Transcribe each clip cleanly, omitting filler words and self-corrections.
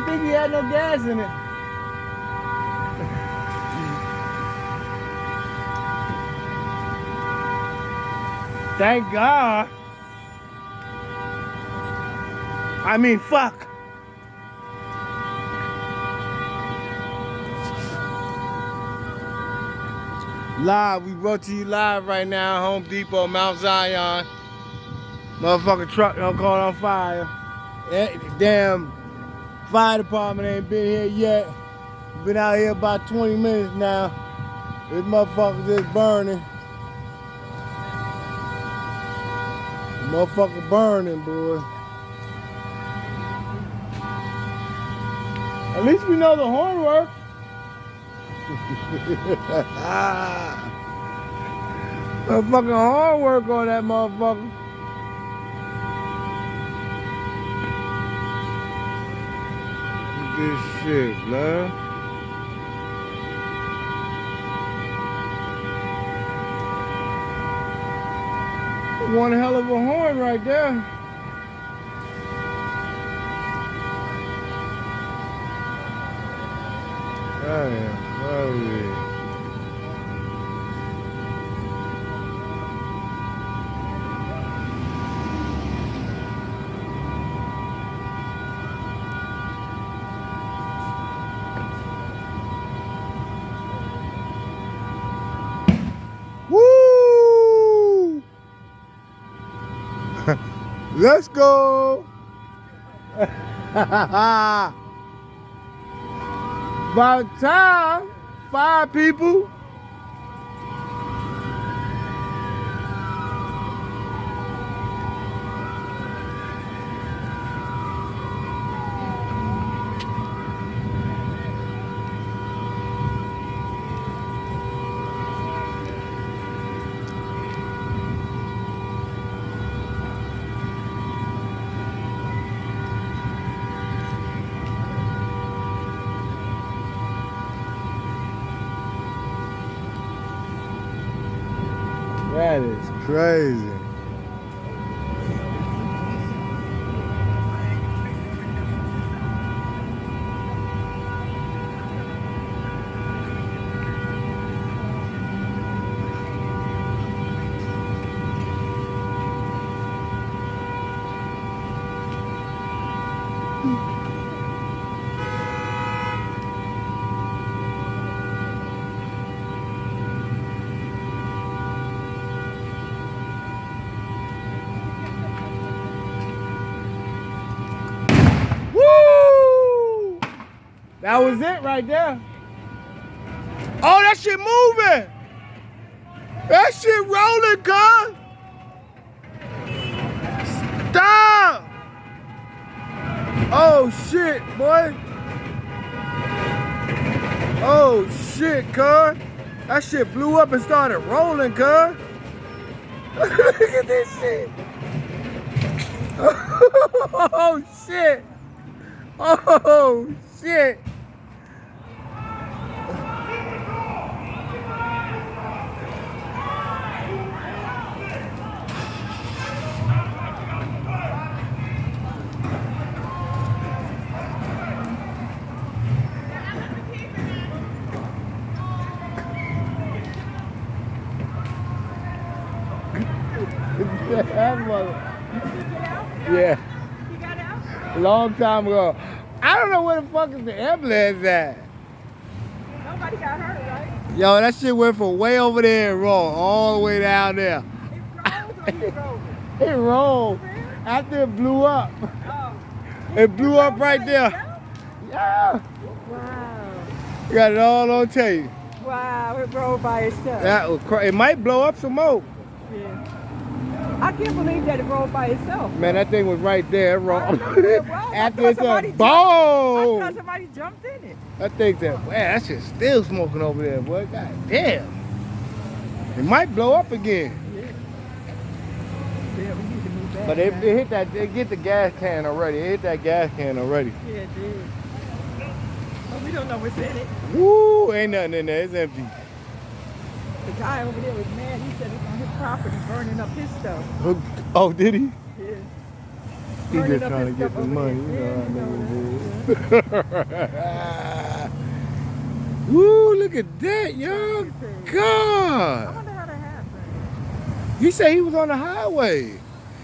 didn't think he had no gas in it. Thank God. I mean, fuck. Live, we brought to you live right now, Home Depot, Mount Zion. Motherfucking truck don't caught on fire. Damn fire department ain't been here yet. Been out here about 20 minutes now. This motherfucker just burning. The motherfucker burning, boy. At least we know the horn works. Motherfucking horn work on that motherfucker. This shit, man. One hell of a horn right there. Damn, oh yeah. Woo! Let's go! By the time 5 people. That is crazy. Woo! That was it right there. Oh, that shit moving. That shit rolling, cuz. Stop. Oh shit, boy. Oh shit, cuz. That shit blew up and started rolling, cuz. Look at this shit. Oh shit. Oh shit. That mother. Yeah. You got out? A long time ago. I don't know where the fuck is the ambulance at. Nobody got hurt, right? Yo, that shit went from way over there and rolled all the way down there. It froze or you drove it? It rolled after it blew up. Oh. It blew up right there. Yeah. Wow. Got it all on tape. Wow, it rolled by itself. That was it might blow up some more. Yeah. I can't believe that it rolled by itself. Man, that thing was right there. It rolled. After it said, I boom. thought somebody jumped in it. That thing said, man, that shit's still smoking over there, boy. God damn. It might blow up again. Yeah, we need to move back. But it hit that, it get the gas can already. It hit that gas can already. Yeah, it did. But we don't know what's in it. Woo, ain't nothing in there. It's empty. The guy over there was mad. He said it's on his property, burning up his stuff. Oh, did he? Yeah. He Burning just up trying to his get stuff the over money. there. You know how niggas is. Yeah. Woo, look at that, y'all. I God. wonder how that happened. He said he was on the highway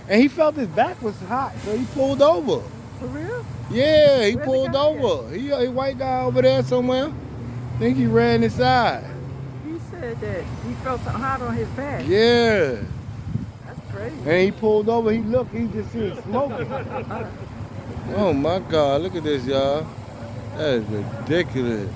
and he felt his back was hot, so he pulled over. For real? Yeah, he Where's the pulled guy over. He a white guy over there somewhere. Think he ran inside. He said that he felt something hot on his back. Yeah. That's crazy. And he pulled over, he looked, he just seen smoking. Oh my God, look at this, y'all. That is ridiculous.